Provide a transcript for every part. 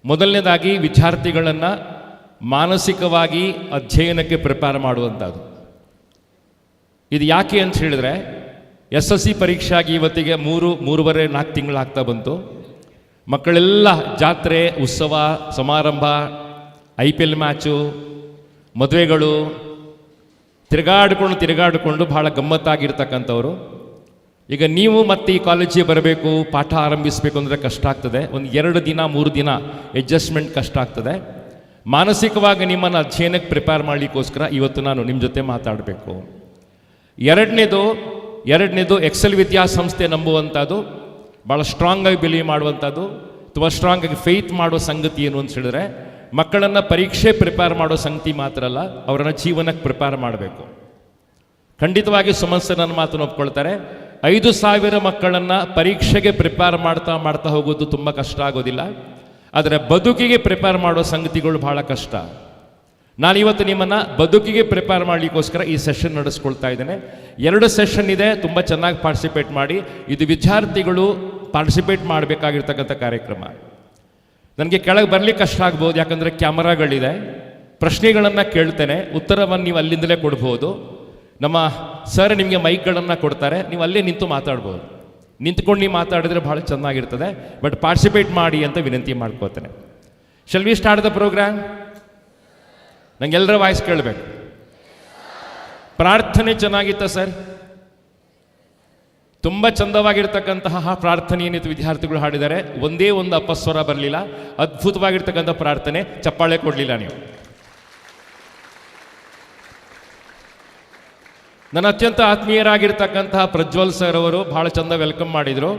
ಮೊದಲನೇದಾಗಿ ವಿದ್ಯಾರ್ಥಿಗಳನ್ನು ಮಾನಸಿಕವಾಗಿ ಅಧ್ಯಯನಕ್ಕೆ ಪ್ರಿಪೇರ್ ಮಾಡುವಂಥದ್ದು. ಇದು ಯಾಕೆ ಅಂತ ಹೇಳಿದ್ರೆ SSC ಪರೀಕ್ಷೆಯಾಗಿ ಇವತ್ತಿಗೆ 3.5-4 ತಿಂಗಳಾಗ್ತಾ ಬಂತು. ಮಕ್ಕಳೆಲ್ಲ ಜಾತ್ರೆ, ಉತ್ಸವ, ಸಮಾರಂಭ, IPL ಮ್ಯಾಚು, ಮದುವೆಗಳು, ತಿರುಗಾಡಿಕೊಂಡು ಭಾಳ ಗಮ್ಮತ್ತಾಗಿರ್ತಕ್ಕಂಥವ್ರು. ಈಗ ನೀವು ಮತ್ತೆ ಈ ಕಾಲೇಜಿಗೆ ಬರಬೇಕು, ಪಾಠ ಆರಂಭಿಸಬೇಕು ಅಂದರೆ ಕಷ್ಟ ಆಗ್ತದೆ. ಒಂದು 2 ದಿನ 3 ದಿನ ಅಡ್ಜಸ್ಟ್ಮೆಂಟ್ ಕಷ್ಟ ಆಗ್ತದೆ. ಮಾನಸಿಕವಾಗಿ ನಿಮ್ಮನ್ನು ಅಧ್ಯಯನಕ್ಕೆ ಪ್ರಿಪೇರ್ ಮಾಡಲಿಕ್ಕೋಸ್ಕರ ಇವತ್ತು ನಾನು ನಿಮ್ಮ ಜೊತೆ ಮಾತಾಡಬೇಕು. ಎರಡನೇದು ಎಕ್ಸೆಲ್ ವಿದ್ಯಾಸಂಸ್ಥೆ ನಂಬುವಂಥದ್ದು, ಭಾಳ ಸ್ಟ್ರಾಂಗಾಗಿ ಬಿಲೀವ್ ಮಾಡುವಂಥದ್ದು, ತುಂಬ ಸ್ಟ್ರಾಂಗಾಗಿ ಫೇತ್ ಮಾಡೋ ಸಂಗತಿ ಏನು ಅಂತ ಹೇಳಿದ್ರೆ ಮಕ್ಕಳನ್ನು ಪರೀಕ್ಷೆ ಪ್ರಿಪೇರ್ ಮಾಡೋ ಸಂಗತಿ ಮಾತ್ರ ಅಲ್ಲ, ಅವರನ್ನು ಜೀವನಕ್ಕೆ ಪ್ರಿಪೇರ್ ಮಾಡಬೇಕು. ಖಂಡಿತವಾಗಿ ಸುಮನ್ ಸರ್ ನನ್ನ ಮಾತನ್ನು ಒಪ್ಕೊಳ್ತಾರೆ. 5,000 ಮಕ್ಕಳನ್ನು ಪರೀಕ್ಷೆಗೆ ಪ್ರಿಪೇರ್ ಮಾಡ್ತಾ ಹೋಗೋದು ತುಂಬ ಕಷ್ಟ ಆಗೋದಿಲ್ಲ, ಆದರೆ ಬದುಕಿಗೆ ಪ್ರಿಪೇರ್ ಮಾಡೋ ಸಂಗತಿಗಳು ಭಾಳ ಕಷ್ಟ. ನಾನಿವತ್ತು ನಿಮ್ಮನ್ನು ಬದುಕಿಗೆ ಪ್ರಿಪೇರ್ ಮಾಡಲಿಕ್ಕೋಸ್ಕರ ಈ ಸೆಷನ್ ನಡೆಸ್ಕೊಳ್ತಾ ಇದ್ದೇನೆ. 2 ಸೆಷನ್ ಇದೆ, ತುಂಬ ಚೆನ್ನಾಗಿ ಪಾರ್ಟಿಸಿಪೇಟ್ ಮಾಡಿ. ಇದು ವಿದ್ಯಾರ್ಥಿಗಳು ಪಾರ್ಟಿಸಿಪೇಟ್ ಮಾಡಬೇಕಾಗಿರ್ತಕ್ಕಂಥ ಕಾರ್ಯಕ್ರಮ. ನನಗೆ ಕೆಳಗೆ ಬರಲಿಕ್ಕೆ ಕಷ್ಟ ಆಗ್ಬೋದು, ಯಾಕಂದರೆ ಕ್ಯಾಮರಾಗಳಿದೆ. ಪ್ರಶ್ನೆಗಳನ್ನು ಕೇಳ್ತೇನೆ, ಉತ್ತರವನ್ನು ನೀವು ಅಲ್ಲಿಂದಲೇ ಕೊಡ್ಬೋದು. ನಮ್ಮ ಸರ್ ನಿಮಗೆ ಮೈಕ್ಗಳನ್ನು ಕೊಡ್ತಾರೆ, ನೀವು ಅಲ್ಲೇ ನಿಂತು ಮಾತಾಡ್ಬೋದು. ನಿಂತ್ಕೊಂಡು ನೀವು ಮಾತಾಡಿದ್ರೆ ಭಾಳ ಚೆನ್ನಾಗಿರ್ತದೆ. ಬಟ್ ಪಾರ್ಟಿಸಿಪೇಟ್ ಮಾಡಿ ಅಂತ ವಿನಂತಿ ಮಾಡ್ಕೋತೇನೆ. Shall we start the programme? ನಂಗೆಲ್ಲರ ವಾಯ್ಸ್ ಕೇಳಬೇಕು. ಪ್ರಾರ್ಥನೆ ಚೆನ್ನಾಗಿತ್ತ ಸರ್? ತುಂಬ ಚಂದವಾಗಿರ್ತಕ್ಕಂತಹ ಪ್ರಾರ್ಥನೆ ಏನಿತ್ತು ವಿದ್ಯಾರ್ಥಿಗಳು ಹಾಡಿದ್ದಾರೆ. ಒಂದೇ ಒಂದು ಅಪಸ್ವರ ಬರಲಿಲ್ಲ. ಅದ್ಭುತವಾಗಿರ್ತಕ್ಕಂಥ ಪ್ರಾರ್ಥನೆ, ಚಪ್ಪಾಳೆ ಕೊಡಲಿಲ್ಲ ನೀವು. ನನ್ನ ಅತ್ಯಂತ ಆತ್ಮೀಯರಾಗಿರ್ತಕ್ಕಂತಹ ಪ್ರಜ್ವಲ್ ಸರ್ ಅವರು ಭಾಳ ಚಂದ ವೆಲ್ಕಮ್ ಮಾಡಿದರು.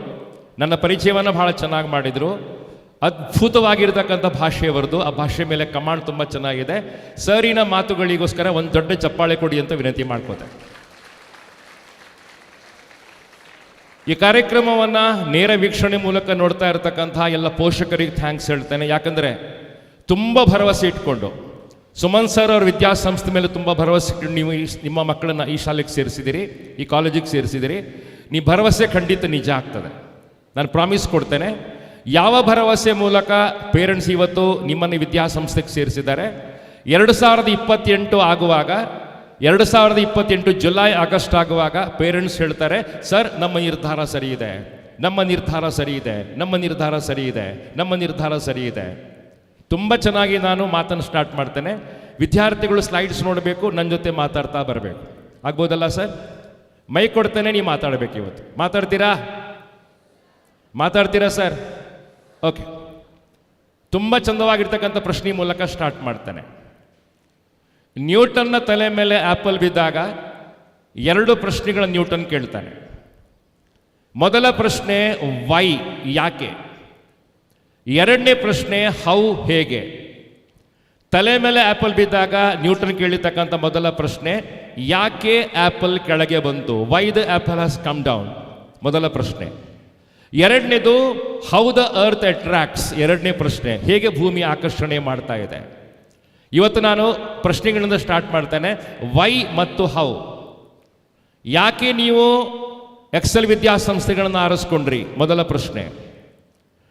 ನನ್ನ ಪರಿಚಯವನ್ನು ಭಾಳ ಚೆನ್ನಾಗಿ ಮಾಡಿದರು. ಅದ್ಭುತವಾಗಿರ್ತಕ್ಕಂಥ ಭಾಷೆಯವರದು. ಆ ಭಾಷೆ ಮೇಲೆ ಕಮಾಂಡ್ ತುಂಬ ಚೆನ್ನಾಗಿದೆ. ಸರಿನ ಮಾತುಗಳಿಗೋಸ್ಕರ ಒಂದು ದೊಡ್ಡ ಚಪ್ಪಾಳೆ ಕೊಡಿ ಅಂತ ವಿನಂತಿ ಮಾಡ್ಕೋತೆ. ಈ ಕಾರ್ಯಕ್ರಮವನ್ನು ನೇರ ವೀಕ್ಷಣೆ ಮೂಲಕ ನೋಡ್ತಾ ಇರತಕ್ಕಂತಹ ಎಲ್ಲ ಪೋಷಕರಿಗೆ ಥ್ಯಾಂಕ್ಸ್ ಹೇಳ್ತೇನೆ. ಯಾಕಂದರೆ ತುಂಬ ಭರವಸೆ ಇಟ್ಕೊಂಡು ಸುಮನ್ ಸರ್ ಅವ್ರ ವಿದ್ಯಾಸಂಸ್ಥೆ ಮೇಲೆ ತುಂಬ ಭರವಸೆ ಇಟ್ಟು ನೀವು ನಿಮ್ಮ ಮಕ್ಕಳನ್ನು ಈ ಶಾಲೆಗೆ ಸೇರಿಸಿದಿರಿ, ಈ ಕಾಲೇಜಿಗೆ ಸೇರಿಸಿದಿರಿ. ನೀವು ಭರವಸೆ ಖಂಡಿತ ನಿಜ ಆಗ್ತದೆ, ನಾನು ಪ್ರಾಮಿಸ್ ಕೊಡ್ತೇನೆ. ಯಾವ ಭರವಸೆ ಮೂಲಕ ಪೇರೆಂಟ್ಸ್ ಇವತ್ತು ನಿಮ್ಮನ್ನು ವಿದ್ಯಾಸಂಸ್ಥೆಗೆ ಸೇರಿಸಿದ್ದಾರೆ? 2028 ಆಗುವಾಗ, 2028 ಜುಲೈ ಆಗಸ್ಟ್ ಆಗುವಾಗ ಪೇರೆಂಟ್ಸ್ ಹೇಳ್ತಾರೆ, ಸರ್ ನಮ್ಮ ನಿರ್ಧಾರ ಸರಿ ಇದೆ, ನಮ್ಮ ನಿರ್ಧಾರ ಸರಿ ಇದೆ, ನಮ್ಮ ನಿರ್ಧಾರ ಸರಿ ಇದೆ, ನಮ್ಮ ನಿರ್ಧಾರ ಸರಿ ಇದೆ. ತುಂಬ ಚೆನ್ನಾಗಿ ನಾನು ಮಾತನ್ನು ಸ್ಟಾರ್ಟ್ ಮಾಡ್ತೇನೆ. ವಿದ್ಯಾರ್ಥಿಗಳು ಸ್ಲೈಡ್ಸ್ ನೋಡಬೇಕು, ನನ್ನ ಜೊತೆ ಮಾತಾಡ್ತಾ ಬರಬೇಕು. ಆಗ್ಬೋದಲ್ಲ ಸರ್? ಮೈಕ್ ಕೊಡ್ತೇನೆ, ನೀವು ಮಾತಾಡಬೇಕು. ಇವತ್ತು ಮಾತಾಡ್ತೀರಾ ಸರ್? ಓಕೆ. ತುಂಬ ಚಂದವಾಗಿರ್ತಕ್ಕಂಥ ಪ್ರಶ್ನೆ ಮೂಲಕ ಸ್ಟಾರ್ಟ್ ಮಾಡ್ತೇನೆ. ನ್ಯೂಟನ್ನ ತಲೆ ಮೇಲೆ ಆ್ಯಪಲ್ ಬಿದ್ದಾಗ 2 ಪ್ರಶ್ನೆಗಳ ನ್ಯೂಟನ್ ಕೇಳ್ತಾನೆ. ಮೊದಲ ಪ್ರಶ್ನೆ ವೈ, ಯಾಕೆ. 2ನೇ ಪ್ರಶ್ನೆ ಹೌ, ಹೇಗೆ. ತಲೆ ಮೇಲೆ ಆ್ಯಪಲ್ ಬಿದ್ದಾಗ ನ್ಯೂಟನ್ ಕೇಳಿರ್ತಕ್ಕಂಥ ಮೊದಲ ಪ್ರಶ್ನೆ ಯಾಕೆ ಆ್ಯಪಲ್ ಕೆಳಗೆ ಬಂತು, why the apple has come down, ಮೊದಲ ಪ್ರಶ್ನೆ. 2ನೇದು ಹೌ ದ ಅರ್ತ್ ಅಟ್ರಾಕ್ಟ್ಸ್, 2ನೇ ಪ್ರಶ್ನೆ ಹೇಗೆ ಭೂಮಿ ಆಕರ್ಷಣೆ ಮಾಡ್ತಾ ಇದೆ. ಇವತ್ತು ನಾನು ಪ್ರಶ್ನೆಗಳಿಂದ ಸ್ಟಾರ್ಟ್ ಮಾಡ್ತೇನೆ. ವೈ ಮತ್ತು ಹೌ. ಯಾಕೆ ನೀವು ಎಕ್ಸೆಲ್ ವಿದ್ಯಾಸಂಸ್ಥೆಗಳನ್ನು ಆರಿಸ್ಕೊಂಡ್ರಿ, ಮೊದಲ ಪ್ರಶ್ನೆ.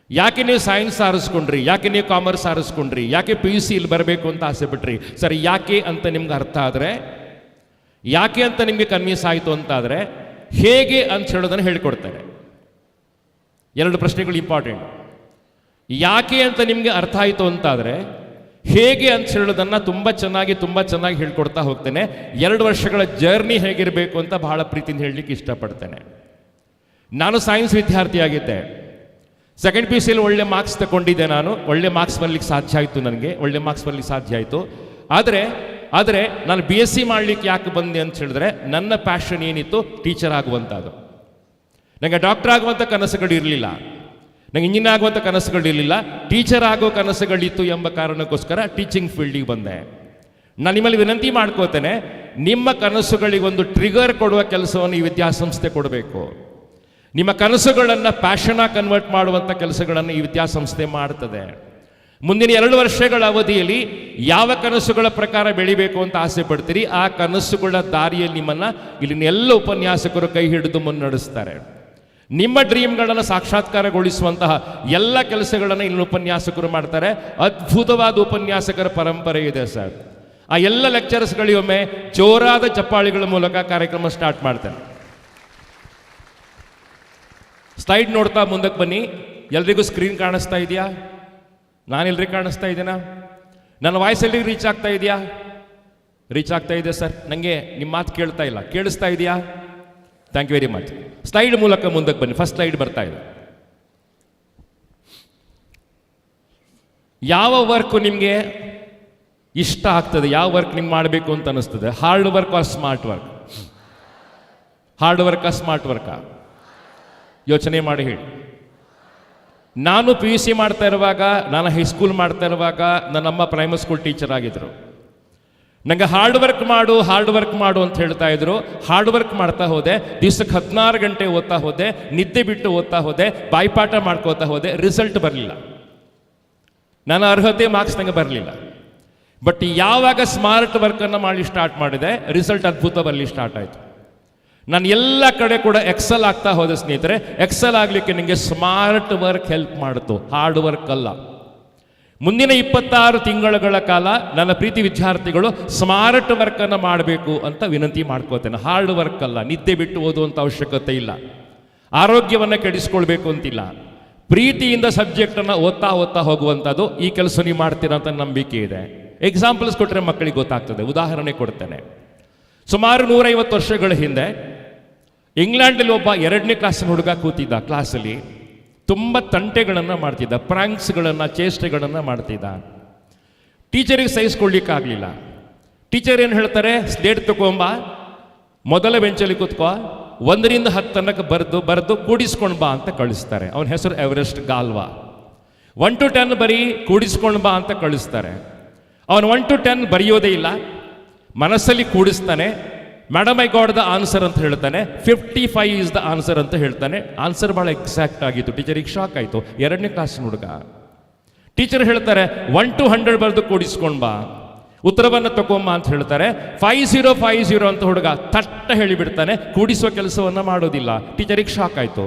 ಯಾಕೆ ನೀವು ಸೈನ್ಸ್ ಆರಿಸ್ಕೊಂಡ್ರಿ, ಯಾಕೆ ನೀವು ಕಾಮರ್ಸ್ ಆರಿಸ್ಕೊಂಡ್ರಿ, ಯಾಕೆ PUC ಇಲ್ಲಿ ಬರಬೇಕು ಅಂತ ಆಸೆ ಬಿಟ್ರಿ? ಸರ್ ಯಾಕೆ ಅಂತ ನಿಮ್ಗೆ ಅರ್ಥ ಆದರೆ, ಯಾಕೆ ಅಂತ ನಿಮಗೆ ಕನ್ವಿನ್ಸ್ ಆಯಿತು ಅಂತಾದರೆ ಹೇಗೆ ಅಂತ ಹೇಳೋದನ್ನು ಹೇಳಿಕೊಡ್ತಾರೆ. 2 ಪ್ರಶ್ನೆಗಳು ಇಂಪಾರ್ಟೆಂಟ್. ಯಾಕೆ ಅಂತ ನಿಮಗೆ ಅರ್ಥ ಆಯಿತು ಅಂತಾದರೆ ಹೇಗೆ ಅಂತ ಹೇಳೋದನ್ನು ತುಂಬ ಚೆನ್ನಾಗಿ ಹೇಳ್ಕೊಡ್ತಾ ಹೋಗ್ತೇನೆ. 2 ವರ್ಷಗಳ ಜರ್ನಿ ಹೇಗಿರಬೇಕು ಅಂತ ಬಹಳ ಪ್ರೀತಿಯಿಂದ ಹೇಳಲಿಕ್ಕೆ ಇಷ್ಟಪಡ್ತೇನೆ. ನಾನು ಸೈನ್ಸ್ ವಿದ್ಯಾರ್ಥಿಯಾಗಿದ್ದೆ. 2nd PUCಯಲ್ಲಿ ಒಳ್ಳೆ ಮಾರ್ಕ್ಸ್ ತಗೊಂಡಿದ್ದೆ. ನಾನು ಒಳ್ಳೆ ಮಾರ್ಕ್ಸ್ ಬರಲಿಕ್ಕೆ ಸಾಧ್ಯ ಆಯಿತು, ನನಗೆ ಒಳ್ಳೆ ಮಾರ್ಕ್ಸ್ ಬರಲಿಕ್ಕೆ ಸಾಧ್ಯ ಆಯಿತು. ಆದರೆ ನಾನು BSc ಮಾಡಲಿಕ್ಕೆ ಯಾಕೆ ಬಂದೆ ಅಂತ ಹೇಳಿದ್ರೆ ನನ್ನ ಪ್ಯಾಷನ್ ಏನಿತ್ತು ಟೀಚರ್ ಆಗುವಂಥದ್ದು. ನನಗೆ ಡಾಕ್ಟರ್ ಆಗುವಂಥ ಕನಸುಗಳು ಇರಲಿಲ್ಲ, ನನಗೆ ಇಂಜಿನಿಯರ್ ಆಗುವಂಥ ಕನಸುಗಳು ಇರಲಿಲ್ಲ, ಟೀಚರ್ ಆಗೋ ಕನಸುಗಳಿತ್ತು ಎಂಬ ಕಾರಣಕ್ಕೋಸ್ಕರ ಟೀಚಿಂಗ್ ಫೀಲ್ಡಿಗೆ ಬಂದೆ. ನಾನು ನಿಮ್ಮಲ್ಲಿ ವಿನಂತಿ ಮಾಡ್ಕೋತೇನೆ, ನಿಮ್ಮ ಕನಸುಗಳಿಗೊಂದು ಟ್ರಿಗರ್ ಕೊಡುವ ಕೆಲಸವನ್ನು ಈ ವಿದ್ಯಾಸಂಸ್ಥೆ ಕೊಡಬೇಕು. ನಿಮ್ಮ ಕನಸುಗಳನ್ನು ಪ್ಯಾಷನಾಗಿ ಕನ್ವರ್ಟ್ ಮಾಡುವಂಥ ಕೆಲಸಗಳನ್ನು ಈ ವಿದ್ಯಾಸಂಸ್ಥೆ ಮಾಡ್ತದೆ. ಮುಂದಿನ 2 ವರ್ಷಗಳ ಅವಧಿಯಲ್ಲಿ ಯಾವ ಕನಸುಗಳ ಪ್ರಕಾರ ಬೆಳಿಬೇಕು ಅಂತ ಆಸೆ ಪಡ್ತೀರಿ, ಆ ಕನಸುಗಳ ದಾರಿಯಲ್ಲಿ ನಿಮ್ಮನ್ನು ಇಲ್ಲಿನ ಎಲ್ಲ ಉಪನ್ಯಾಸಕರು ಕೈ ಹಿಡಿದು ಮುನ್ನಡೆಸ್ತಾರೆ. ನಿಮ್ಮ ಡ್ರೀಮ್ಗಳನ್ನು ಸಾಕ್ಷಾತ್ಕಾರಗೊಳಿಸುವಂತಹ ಎಲ್ಲ ಕೆಲಸಗಳನ್ನು ಇಲ್ಲಿ ಉಪನ್ಯಾಸಕರು ಮಾಡ್ತಾರೆ. ಅದ್ಭುತವಾದ ಉಪನ್ಯಾಸಕರ ಪರಂಪರೆ ಇದೆ ಸರ್. ಆ ಎಲ್ಲ ಲೆಕ್ಚರ್ಸ್ಗಳಿಗೊಮ್ಮೆ ಜೋರಾದ ಚಪ್ಪಾಳಿಗಳ ಮೂಲಕ ಕಾರ್ಯಕ್ರಮ ಸ್ಟಾರ್ಟ್ ಮಾಡ್ತಾರೆ. ಸ್ಲೈಡ್ ನೋಡ್ತಾ ಮುಂದಕ್ಕೆ ಬನ್ನಿ. ಎಲ್ರಿಗೂ ಸ್ಕ್ರೀನ್ ಕಾಣಿಸ್ತಾ ಇದೆಯಾ? ನಾನೆಲ್ರಿಗೂ ಕಾಣಿಸ್ತಾ ಇದ್ದೀನಾ? ನನ್ನ ವಾಯ್ಸ್ ಎಲ್ಲಿಗೆ ರೀಚ್ ಆಗ್ತಾ ಇದೆಯಾ? ರೀಚ್ ಆಗ್ತಾ ಇದೆ ಸರ್. ನನಗೆ ನಿಮ್ಮ ಮಾತು ಕೇಳ್ತಾ ಇಲ್ಲ. ಕೇಳಿಸ್ತಾ ಇದೆಯಾ? Thank you very much. Slide ಮೂಲಕ ಮುಂದಕ್ಕೆ ಬನ್ನಿ. ಫಸ್ಟ್ ಸ್ಲೈಡ್ ಬರ್ತಾ ಇದೆ. ಯಾವ ವರ್ಕ್ ನಿಮಗೆ ಇಷ್ಟ ಆಗ್ತದೆ? ಯಾವ ವರ್ಕ್ ನಿಮ್ಗೆ ಮಾಡಬೇಕು ಅಂತ ಅನಿಸ್ತದೆ? Hard work are smart work? Hard work smart work? ಯೋಚನೆ ಮಾಡಿ ಹೇಳಿ. ನಾನು PUC ಮಾಡ್ತಾ ಇರುವಾಗ, ನಾನು ಹೈಸ್ಕೂಲ್ ಮಾಡ್ತಾ ಇರುವಾಗ ನನ್ನಮ್ಮ ಪ್ರೈಮರಿ ಸ್ಕೂಲ್ ಟೀಚರ್ ಆಗಿದ್ರು. ನನಗೆ ಹಾರ್ಡ್ ವರ್ಕ್ ಮಾಡು ಅಂತ ಹೇಳ್ತಾ ಇದ್ರು. ಹಾರ್ಡ್ ವರ್ಕ್ ಮಾಡ್ತಾ ಹೋದೆ. ದಿವಸಕ್ಕೆ 16 ಗಂಟೆ ಓದ್ತಾ ಹೋದೆ. ನಿದ್ದೆ ಬಿಟ್ಟು ಓದ್ತಾ ಹೋದೆ. ಬಾಯ್ಪಾಠ ಮಾಡ್ಕೋತಾ ಹೋದೆ. ರಿಸಲ್ಟ್ ಬರಲಿಲ್ಲ. ನನ್ನ ಅರ್ಹತೆ ಮಾರ್ಕ್ಸ್ ನನಗೆ ಬರಲಿಲ್ಲ. ಬಟ್ ಯಾವಾಗ ಸ್ಮಾರ್ಟ್ ವರ್ಕನ್ನು ಮಾಡಿ ಸ್ಟಾರ್ಟ್ ಮಾಡಿದೆ, ರಿಸಲ್ಟ್ ಅದ್ಭುತ ಬರಲಿ ಸ್ಟಾರ್ಟ್ ಆಯಿತು. ನಾನು ಎಲ್ಲ ಕಡೆ ಕೂಡ ಎಕ್ಸೆಲ್ ಆಗ್ತಾ ಹೋದೆ ಸ್ನೇಹಿತರೆ. ಎಕ್ಸೆಲ್ ಆಗಲಿಕ್ಕೆ ನನಗೆ ಸ್ಮಾರ್ಟ್ ವರ್ಕ್ ಹೆಲ್ಪ್ ಮಾಡಿತು, ಹಾರ್ಡ್ ವರ್ಕ್ ಅಲ್ಲ. ಮುಂದಿನ 26 ತಿಂಗಳುಗಳ ಕಾಲ ನನ್ನ ಪ್ರೀತಿ ವಿದ್ಯಾರ್ಥಿಗಳು ಸ್ಮಾರ್ಟ್ ವರ್ಕನ್ನು ಮಾಡಬೇಕು ಅಂತ ವಿನಂತಿ ಮಾಡ್ಕೋತೇನೆ. ಹಾರ್ಡ್ ವರ್ಕ್ ಅಲ್ಲ. ನಿದ್ದೆ ಬಿಟ್ಟು ಓದುವಂಥ ಅವಶ್ಯಕತೆ ಇಲ್ಲ. ಆರೋಗ್ಯವನ್ನು ಕೆಡಿಸ್ಕೊಳ್ಬೇಕು ಅಂತಿಲ್ಲ. ಪ್ರೀತಿಯಿಂದ ಸಬ್ಜೆಕ್ಟನ್ನು ಓದ್ತಾ ಹೋಗುವಂಥದ್ದು ಈ ಕೆಲಸ ನೀವು ಮಾಡ್ತೀರಾ ಅಂತ ನಂಬಿಕೆ ಇದೆ. ಎಕ್ಸಾಂಪಲ್ಸ್ ಕೊಟ್ಟರೆ ಮಕ್ಕಳಿಗೆ ಗೊತ್ತಾಗ್ತದೆ. ಉದಾಹರಣೆ ಕೊಡ್ತೇನೆ. ಸುಮಾರು 150 ವರ್ಷಗಳ ಹಿಂದೆ ಇಂಗ್ಲೆಂಡಲ್ಲಿ ಒಬ್ಬ 2ನೇ ಕ್ಲಾಸಿನ ಹುಡುಗ ಕೂತಿದ್ದ. ಕ್ಲಾಸಲ್ಲಿ ತುಂಬ ತಂಟೆಗಳನ್ನು ಮಾಡ್ತಿದ್ದ, ಪ್ರಾಂಕ್ಸ್ಗಳನ್ನು, ಚೇಷ್ಟೆಗಳನ್ನು ಮಾಡ್ತಿದ್ದ. ಟೀಚರಿಗೆ ಸಹಿಸ್ಕೊಳ್ಳಿಕ್ಕಾಗಲಿಲ್ಲ. ಟೀಚರ್ ಏನು ಹೇಳ್ತಾರೆ? ಸ್ಲೇಟ್ ತಗೊಂಬ, ಮೊದಲ ಬೆಂಚಲ್ಲಿ ಕೂತ್ಕೋ, 1ರಿಂದ 10 ತನಕ ಬರೆದು ಕೂಡಿಸ್ಕೊಂಡು ಬಾ ಅಂತ ಕಳಿಸ್ತಾರೆ. ಅವನ ಹೆಸರು ಎವರೆಸ್ಟ್ ಗಾಲ್ವಾ. 1 to 10 ಬರೀ, ಕೂಡಿಸ್ಕೊಂಡು ಬಾ ಅಂತ ಕಳಿಸ್ತಾರೆ. ಅವನು 1 to 10 ಬರೆಯೋದೇ ಇಲ್ಲ, ಮನಸ್ಸಲ್ಲಿ ಕೂಡಿಸ್ತಾನೆ. Madam I got the answer ಅಂತ ಹೇಳ್ತಾನೆ. 55 ಇಸ್ ದ ಆನ್ಸರ್ ಅಂತ ಹೇಳ್ತಾನೆ. ಆನ್ಸರ್ ಭಾಳ ಎಕ್ಸಾಕ್ಟ್ ಆಗಿತ್ತು. ಟೀಚರಿಗೆ ಶಾಕ್ ಆಯಿತು. 2ನೇ ಕ್ಲಾಸಿನ ಹುಡುಗ. ಟೀಚರ್ ಹೇಳ್ತಾರೆ 1 to 100 ಬರೆದು ಕೂಡಿಸ್ಕೊಂಡು ಬಾ, ಉತ್ತರವನ್ನು ತಗೊಂಬ ಅಂತ ಹೇಳ್ತಾರೆ. 5050 ಅಂತ ಹುಡುಗ ತಟ್ಟ ಹೇಳಿಬಿಡ್ತಾನೆ. ಕೂಡಿಸುವ ಕೆಲಸವನ್ನು ಮಾಡೋದಿಲ್ಲ. ಟೀಚರಿಗೆ ಶಾಕ್ ಆಯಿತು.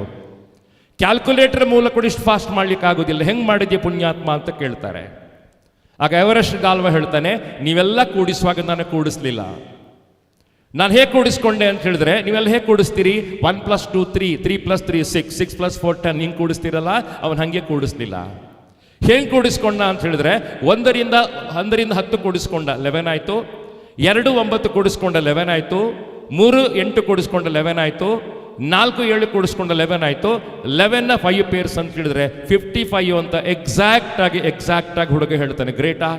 ಕ್ಯಾಲ್ಕುಲೇಟರ್ ಮೂಲಕ ಕೂಡ ಇಷ್ಟು ಫಾಸ್ಟ್ ಮಾಡ್ಲಿಕ್ಕೆ ಆಗೋದಿಲ್ಲ, ಹೆಂಗೆ ಮಾಡಿದ್ಯಾ ಪುಣ್ಯಾತ್ಮ ಅಂತ ಕೇಳ್ತಾರೆ. ಆಗ ಎವರೆಸ್ಟ್ ಗಾಲ್ವಾ ಹೇಳ್ತಾನೆ, ನೀವೆಲ್ಲ ಕೂಡಿಸುವಾಗ ನಾನು ಕೂಡಿಸ್ಲಿಲ್ಲ. ನಾನು ಹೇಗೆ ಕೂಡಿಸ್ಕೊಂಡೆ ಅಂತ ಹೇಳಿದ್ರೆ, ನೀವೆಲ್ಲ ಹೇಗೆ ಕೂಡಿಸ್ತೀರಿ? 1 + 2 3, 3 + 3 6, 6 + 4 10 ಹಿಂಗೆ ಕೂಡಿಸ್ತೀರಲ್ಲ, ಅವನು ಹಾಗೆ ಕೂಡಿಸ್ಲಿಲ್ಲ. ಹೆಂಗೆ ಕೂಡಿಸ್ಕೊಂಡ ಅಂತ ಹೇಳಿದ್ರೆ, 1ರಿಂದ 10 ಕೂಡಿಸ್ಕೊಂಡ 11 ಆಯಿತು, 2 9 ಕೂಡಿಸ್ಕೊಂಡ 11 ಆಯಿತು, 3 8 ಕೂಡಿಸ್ಕೊಂಡ 11 ಆಯಿತು, 4 7 ಕೂಡಿಸ್ಕೊಂಡ 11 ಆಯಿತು. 11ನ 5 ಪೇರ್ಸ್ ಅಂತ ಹೇಳಿದ್ರೆ 55 ಅಂತ ಎಕ್ಸಾಕ್ಟ್ ಆಗಿ ಹುಡುಗ ಹೇಳ್ತಾನೆ. ಗ್ರೇಟಾ?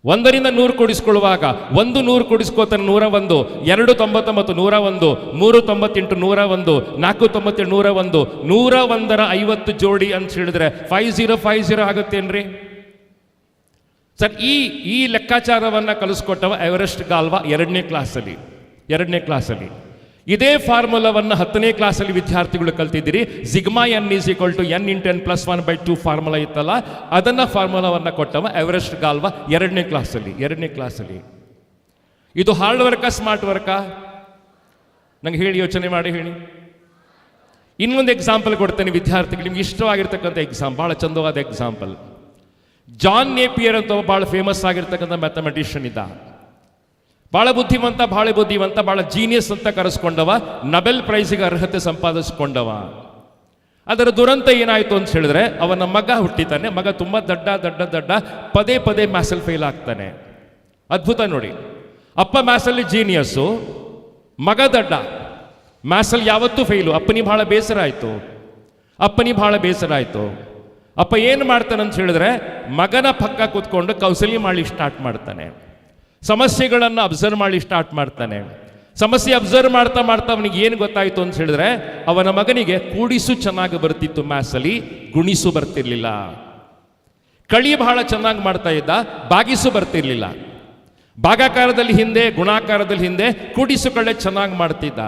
1ರಿಂದ 100 ಕೂಡಿಸ್ಕೊಳ್ಳುವಾಗ 1 100 ಕೂಡಿಸ್ಕೋತಾನೆ 101, 2 99 101, 3 98 101, 4 97 101, 101ರ 50 ಜೋಡಿ ಅಂತ ಹೇಳಿದ್ರೆ 5050 ಆಗುತ್ತೇನ್ರಿ ಸರ್? ಈ ಲೆಕ್ಕಾಚಾರವನ್ನು ಕಲಿಸ್ಕೊಟ್ಟವ ಎವರೆಸ್ಟ್ ಗಾಲ್ವಾ 2ನೇ ಕ್ಲಾಸಲ್ಲಿ. ಇದೇ ಫಾರ್ಮುಲಾವನ್ನು 10ನೇ ಕ್ಲಾಸಲ್ಲಿ ವಿದ್ಯಾರ್ಥಿಗಳು ಕಲ್ತಿದ್ದೀರಿ. Sigma n = n × n + 1/2 formula ಇತ್ತಲ್ಲ, ಅದನ್ನು ಫಾರ್ಮುಲಾವನ್ನು ಕೊಟ್ಟವ ಎವರೆಸ್ಟ್ ಗಾಲ್ವಾ 2ನೇ ಕ್ಲಾಸಲ್ಲಿ. ಇದು ಹಾರ್ಡ್ ವರ್ಕಾ ಸ್ಮಾರ್ಟ್ ವರ್ಕಾ? ನಂಗೆ ಹೇಳಿ, ಯೋಚನೆ ಮಾಡಿ ಹೇಳಿ. ಇನ್ನೊಂದು ಎಕ್ಸಾಂಪಲ್ ಕೊಡ್ತೇನೆ ವಿದ್ಯಾರ್ಥಿಗಳು, ನಿಮ್ಗೆ ಇಷ್ಟವಾಗಿರ್ತಕ್ಕಂಥ ಎಕ್ಸಾಂಪಲ್, ಭಾಳ ಚಂದವಾದ ಎಕ್ಸಾಂಪಲ್. ಜಾನ್ ನೇಪಿಯರ್ ಅಂತ ಭಾಳ ಫೇಮಸ್ ಆಗಿರ್ತಕ್ಕಂಥ ಮ್ಯಾಥಮೆಟಿಷಿಯನ್ ಇದ್ದ. ಭಾಳ ಬುದ್ಧಿವಂತ, ಭಾಳ ಜೀನಿಯಸ್ ಅಂತ ಕರೆಸ್ಕೊಂಡವ. ನೊಬೆಲ್ ಪ್ರೈಸಿಗೆ ಅರ್ಹತೆ ಸಂಪಾದಿಸ್ಕೊಂಡವ. ಅದರ ದುರಂತ ಏನಾಯಿತು ಅಂತ ಹೇಳಿದ್ರೆ, ಅವನ ಮಗ ಹುಟ್ಟಿತಾನೆ. ಮಗ ತುಂಬ ದಡ್ಡ, ಪದೇ ಮ್ಯಾಥ್ಸಲ್ಲಿ ಫೇಲ್ ಆಗ್ತಾನೆ. ಅದ್ಭುತ ನೋಡಿ. ಅಪ್ಪ ಮ್ಯಾಥ್ಸಲ್ಲಿ ಜೀನಿಯಸ್ಸು, ಮಗ ದಡ್ಡ, ಮ್ಯಾಥ್ಸಲ್ಲಿ ಯಾವತ್ತೂ ಫೇಲು. ಅಪ್ಪನಿಗೆ ಭಾಳ ಬೇಸರ ಆಯಿತು. ಅಪ್ಪ ಏನು ಮಾಡ್ತಾನೆ ಅಂತ ಹೇಳಿದ್ರೆ, ಮಗನ ಪಕ್ಕ ಕೂತ್ಕೊಂಡು ಕೌಸಲ್ಯ ಮಾಡಿ ಸ್ಟಾರ್ಟ್ ಮಾಡ್ತಾನೆ. ಸಮಸ್ಯೆಗಳನ್ನು ಅಬ್ಸರ್ವ್ ಮಾಡಿ ಸ್ಟಾರ್ಟ್ ಮಾಡ್ತಾನೆ. ಸಮಸ್ಯೆ ಅಬ್ಸರ್ವ್ ಮಾಡ್ತಾ ಅವನಿಗೆ ಏನು ಗೊತ್ತಾಯಿತು ಅಂತ ಹೇಳಿದ್ರೆ, ಅವನ ಮಗನಿಗೆ ಕೂಡಿಸು ಚೆನ್ನಾಗಿ ಬರ್ತಿತ್ತು ಮ್ಯಾಥ್ಸಲ್ಲಿ, ಗುಣಿಸು ಬರ್ತಿರ್ಲಿಲ್ಲ. ಕಳಿ ಬಹಳ ಚೆನ್ನಾಗಿ ಮಾಡ್ತಾ ಇದ್ದ, ಬಾಗಿಸು ಬರ್ತಿರ್ಲಿಲ್ಲ. ಭಾಗಾಕಾರದಲ್ಲಿ ಹಿಂದೆ, ಗುಣಾಕಾರದಲ್ಲಿ ಹಿಂದೆ, ಕೂಡಿಸು ಕಳೆ ಚೆನ್ನಾಗಿ ಮಾಡ್ತಿದ್ದ.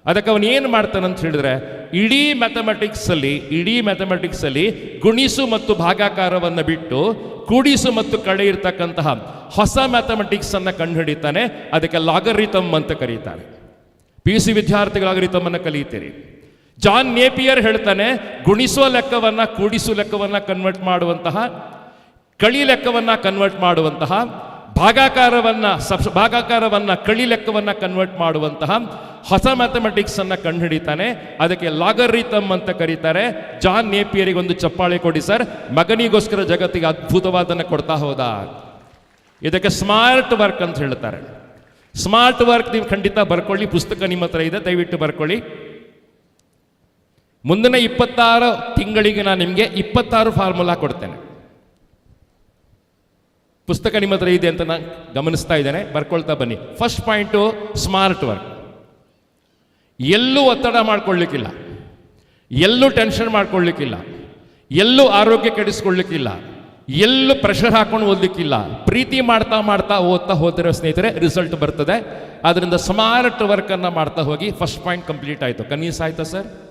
ಅದಕ್ಕೆ ಅವನು ಏನು ಮಾಡ್ತಾನಂತ ಹೇಳಿದ್ರೆ, ಇಡೀ ಮ್ಯಾಥಮೆಟಿಕ್ಸಲ್ಲಿ ಗುಣಿಸು ಮತ್ತು ಭಾಗಾಕಾರವನ್ನು ಬಿಟ್ಟು ಕೂಡಿಸು ಮತ್ತು ಕಳೆ ಇರ್ತಕ್ಕಂತಹ ಹೊಸ ಮ್ಯಾಥಮೆಟಿಕ್ಸ್ ಅನ್ನು ಕಂಡುಹಿಡಿತಾನೆ. ಅದಕ್ಕೆ ಲಾಗರಿಥಮ್ ಅಂತ ಕರೀತಾರೆ. PUC ವಿದ್ಯಾರ್ಥಿಗಳು algorithm ಅನ್ನು ಕಲಿಯುತ್ತೀರಿ. ಜಾನ್ ನೇಪಿಯರ್ ಹೇಳ್ತಾನೆ, ಗುಣಿಸುವ ಲೆಕ್ಕವನ್ನ ಕೂಡಿಸುವ ಲೆಕ್ಕವನ್ನ ಕನ್ವರ್ಟ್ ಮಾಡುವಂತಹ, ಕಳಿ ಲೆಕ್ಕವನ್ನ ಕನ್ವರ್ಟ್ ಮಾಡುವಂತಹ, ಭಾಗಾಕಾರವನ್ನ ಕಳಿ ಲೆಕ್ಕವನ್ನ ಕನ್ವರ್ಟ್ ಮಾಡುವಂತಹ ಹೊಸ ಮ್ಯಾಥಮೆಟಿಕ್ಸ್ ಅನ್ನ ಕಂಡುಹಿಡಿತಾನೆ. ಅದಕ್ಕೆ ಲಾಗರಿಥಮ್ ಅಂತ ಕರೀತಾರೆ. ಜಾನ್ ನೇಪಿಯರಿಗೆ ಒಂದು ಚಪ್ಪಾಳೆ ಕೊಡಿ ಸರ್. ಮಗನಿಗೋಸ್ಕರ ಜಗತ್ತಿಗೆ ಅದ್ಭುತವಾದನ್ನ ಕೊಡ್ತಾ ಹೋದ. ಇದಕ್ಕೆ ಸ್ಮಾರ್ಟ್ ವರ್ಕ್ ಅಂತ ಹೇಳ್ತಾರೆ. ಸ್ಮಾರ್ಟ್ ವರ್ಕ್ ನೀವು ಖಂಡಿತ ಬರ್ಕೊಳ್ಳಿ. ಪುಸ್ತಕ ನಿಮ್ಮ ಹತ್ರ ಇದೆ, ದಯವಿಟ್ಟು ಬರ್ಕೊಳ್ಳಿ. ಮುಂದಿನ 26 ತಿಂಗಳಿಗೆ ನಾನು ನಿಮಗೆ 26 ಫಾರ್ಮುಲಾ ಕೊಡ್ತೇನೆ. ಪುಸ್ತಕ ನಿಮ್ಮ ಹತ್ರ ಇದೆ ಅಂತ ನಾನು ಗಮನಿಸ್ತಾ ಇದ್ದೇನೆ, ಬರ್ಕೊಳ್ತಾ ಬನ್ನಿ. First point smart work. ಎಲ್ಲೂ ಒತ್ತಡ ಮಾಡ್ಕೊಳ್ಳಿಕ್ಕಿಲ್ಲ, ಎಲ್ಲೂ ಟೆನ್ಷನ್ ಮಾಡ್ಕೊಳ್ಳಿಕ್ಕಿಲ್ಲ, ಎಲ್ಲೂ ಆರೋಗ್ಯ ಕೆಡಿಸ್ಕೊಳ್ಳಿಕ್ಕಿಲ್ಲ, ಎಲ್ಲೂ ಪ್ರೆಷರ್ ಹಾಕೊಂಡು ಓದಲಿಕ್ಕಿಲ್ಲ. ಪ್ರೀತಿ ಮಾಡ್ತಾ ಮಾಡ್ತಾ ಓದ್ತಾ ಹೋದಿರೋ ಸ್ನೇಹಿತರೆ ರಿಸಲ್ಟ್ ಬರ್ತದೆ. ಅದರಿಂದ ಸ್ಮಾರ್ಟ್ ವರ್ಕ್ ಅನ್ನ ಮಾಡ್ತಾ ಹೋಗಿ. ಫಸ್ಟ್ ಪಾಯಿಂಟ್ ಕಂಪ್ಲೀಟ್ ಆಯಿತು. ಕನೀಸ್ ಆಯ್ತಾ ಸರ್?